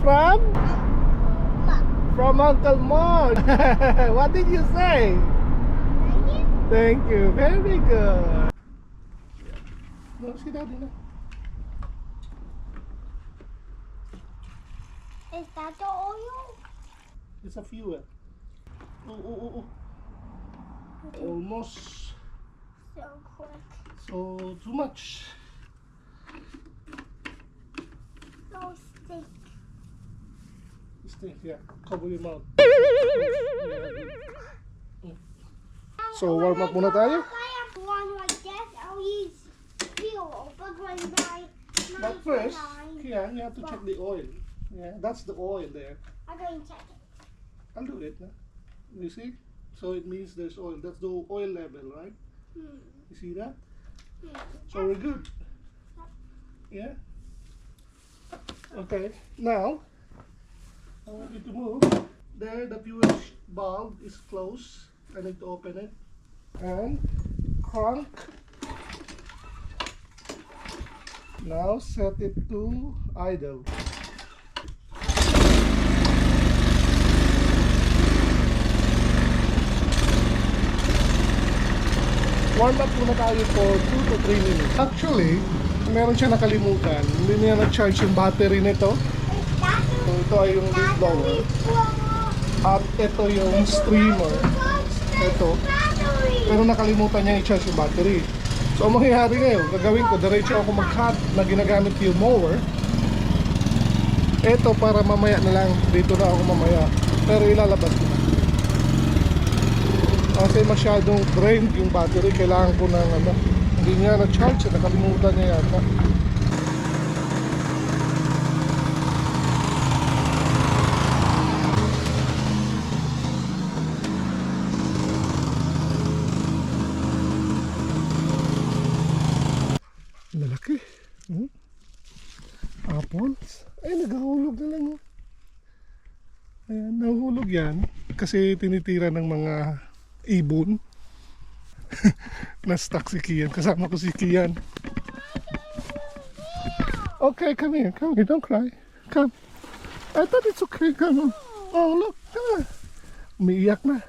from? From Uncle Mon. What did you say? Thank you. Very good. No, si Daddy na. Is that the oil? It's a fuel. Oh. Almost. So quick. So too much. No stick. Stay, yeah. Cover your mouth. So warm up muna tayo. If I have one like this, I'll use fuel. But when But first, yeah, you have to check the oil. Yeah, that's the oil there. I'm going to check it. I'll do it. You see? So it means there's oil. That's the oil level, right? You see that? So we're good. Yeah? Okay. Now, I want you to move. There, the fuel valve is closed. I need to open it. And crank. Now set it to idle. Warm up muna tayo for 2 to 3 minutes. Actually, meron siya nakalimutan. Hindi niya nag-charge yung battery nito. So, ito ay yung leaf blower. At ito yung streamer. Ito. Pero nakalimutan niya i-charge yung battery. So, ang mangyayari ngayon, gagawin ko, diretso ako mag-cut na ginagamit yung mower. Ito para mamaya na lang. Dito na ako mamaya. Pero ilalabas ko. Kasi masyadong drained yung battery, kailangan ko ng hindi niya na-charge, nakalimutan niya yata. Lalaki. Apples. Ay, naghahulog na lang. Ayan, nahulog yan kasi tinitira ng mga ibon. Na-stuck si Kian. Kasama ko si Kian. Okay, come here. Don't cry. Come. I thought it's okay. Come on. Oh, look. Come on. Umiiyak na.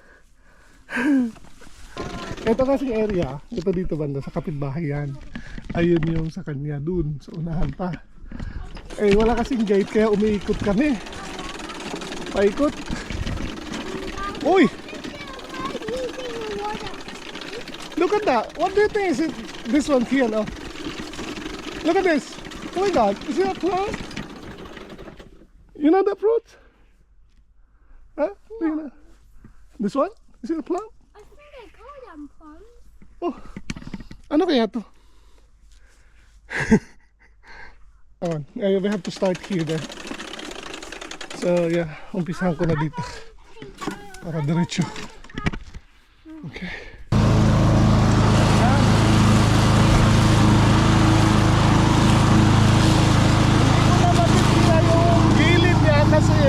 Ito kasing area. Ito dito banda sa kapitbahay yan. Ayun yung sa kanya dun. Sa unahan pa. Eh, wala kasing gate kaya umiikot kami. Paikot. Uy! Look at that. What do you think is it? This one here, no? Look at this. Oh my God. Is it a plant? You know that fruit? Huh? Do you know? This one? Is it a plant? I think they call them plums. Oh. Ano kaya to? Come on. We have to start here then. So yeah, umpisahan ko na dito. Para diretso. Okay. Kasi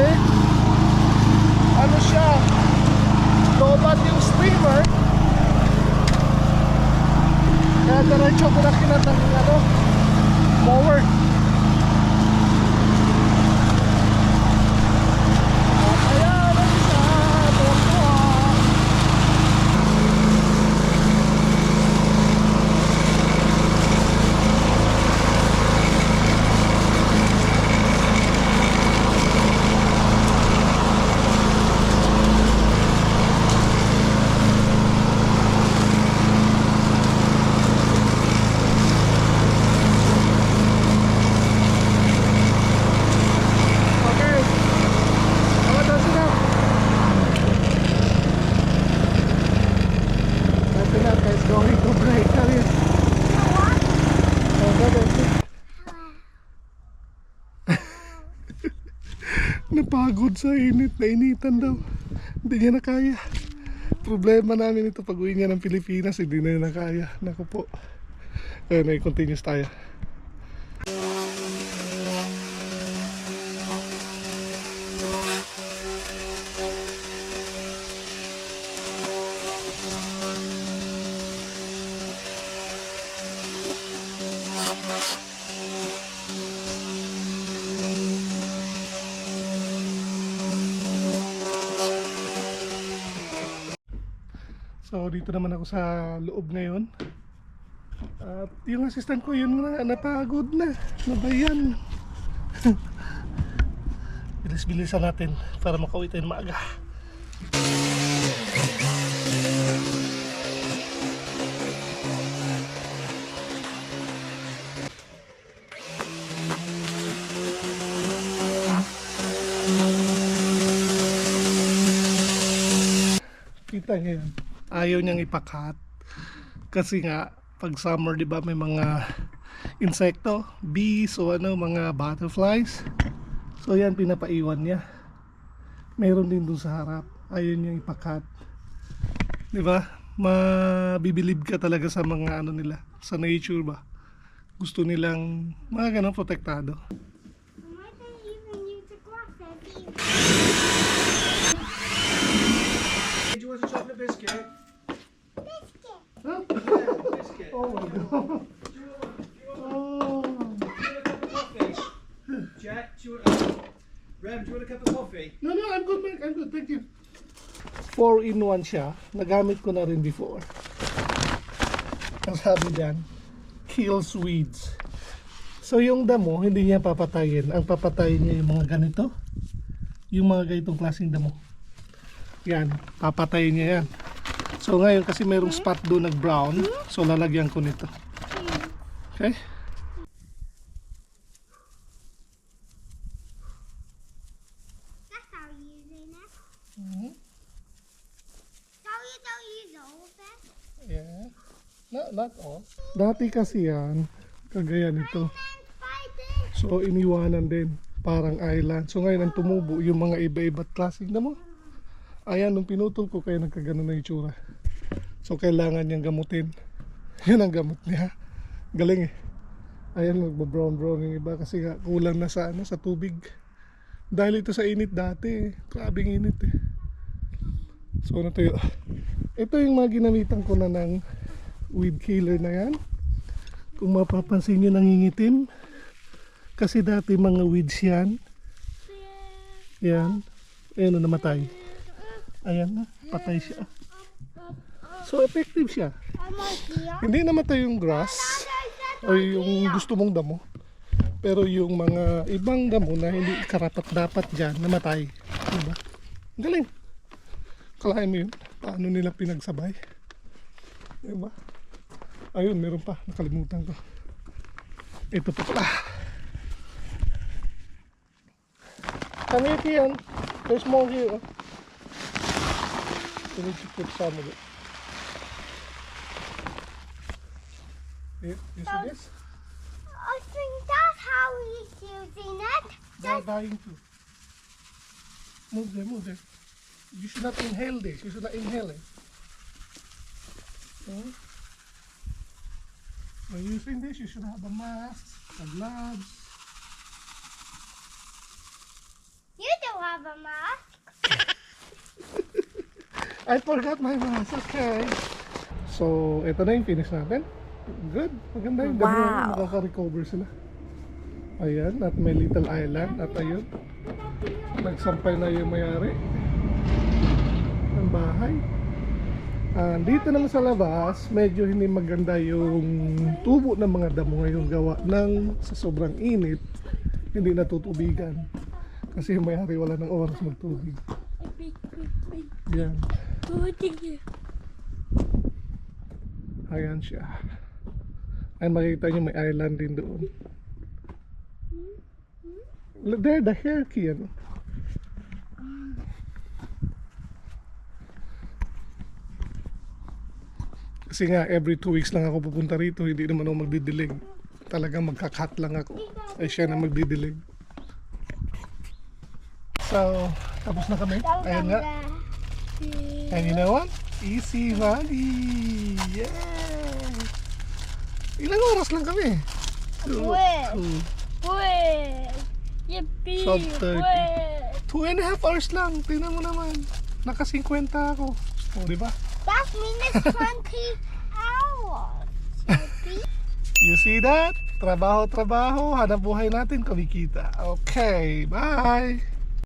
ano siya, lobat yung streamer, kaya diretso ko na kinatang mower. Napagod sa init, nainitan daw. Hindi niya na kaya. Problema namin ito pag uwi niya ng Pilipinas, hindi na niya kaya. Naku po. Ayun, continuous tayo. So dito naman ako sa loob ngayon. At yung assistant ko yun na napagod na. Ano ba yan? Bilis-bilisan natin para makauwi tayo maaga. Kita niya yan. Ayaw niyang ipakat. Kasi nga, pag summer, di ba, may mga insekto, bees o ano, mga butterflies. So yan, pinapaiwan niya. Mayroon din dun sa harap. Ayaw niyang ipakat. Di ba? Mabibilib ka talaga sa mga ano nila, sa nature ba? Gusto nilang mga ganun protektado. Why don't you even use the glass, Eddie? Do you want a chocolate biscuit? Biscuit. Yeah, biscuit. Oh my god. Oh. Do you want a cup of coffee? Jack, do you want Rem, do you want a cup of coffee? No, I'm good, Mark. I'm good. Thank you. 4-in-1 siya. Nagamit ko na rin before. Ang sabi dyan, kills weeds. So yung damo, hindi niya papatayin. Ang papatayin niya yung mga ganito. Yung mga ganitong klaseng damo. Yan, papatayin niya yan. So ngayon kasi mayroong spot doon nag-brown. So lalagyan ko nito. Okay? That's how you use it. Mhm. So you don't use all of it? Yeah. Not all. Dati kasi yan, kagaya nito. And by this. So iniwanan din, parang island. So ngayon ang tumubo yung mga iba-iba't klaseng damo. Ayan, nung pinutol ko kaya nagkaganon na itsura. So kailangan niyang gamutin. Yun ang gamot niya. Galing eh. Ayan, magbo-brown yung iba kasi nga kulang na sa, sa tubig. Dahil ito sa init dati eh. Grabing init eh. So natuyo. Ito yung mga ginamitan ko na ng weed killer na yan. Kung mapapansin nyo, nangingitim. Kasi dati mga weeds yan. Yan. Ayan na, namatay. Ayan na, patay siya. So effective siya. I'm here. Hindi namatay yung grass o yung gusto mong damo. Pero yung mga ibang damo na hindi karapat dapat dyan, namatay. Diba? Galing. Kalahin mo yun. Paano nila pinagsabay. Diba? Ayun, meron pa. Nakalimutan ko. Ito pa pala. Come here, Kian. There's more here. Oh. You need to put some of it. You see this? I think that's how he's using it. They're dying too. Move there, move there. You should not inhale this. You should not inhale it. Hmm? When using this, you should have a mask, a gloves. You don't have a mask. I forgot my mask. Okay. So, ito na yung finish natin. Good. Maganda yung damo. Makaka-recover sila. Ayan. At may little island. At ayun. Nagsampay na yung mayari ng bahay. Dito naman sa labas, medyo hindi maganda yung tubo ng mga damo ngayon gawa ng sa sobrang init, hindi natutubigan. Kasi yung mayari wala ng oras magtubig. Yan. Ayan siya. Ay, makikita nyo may island din doon. There, the hair key, ano? Kasi nga, every 2 weeks lang ako pupunta rito. Hindi naman ako magdidilig. Talagang magkakat lang ako. Ay, siya na magdidilig. So, tapos na kami. Ayan nga. And you know what? Easy Valley! Yeah! Ilang oras lang kami? Wait. Wait. Yippee. Sub 30. Wait. 2.5 hours lang. Tingnan mo naman. Naka 50 ako. O, diba? That means 20 hours. Yippee. You see that? Trabaho, trabaho. Hanap buhay natin, kumikita. Okay, bye!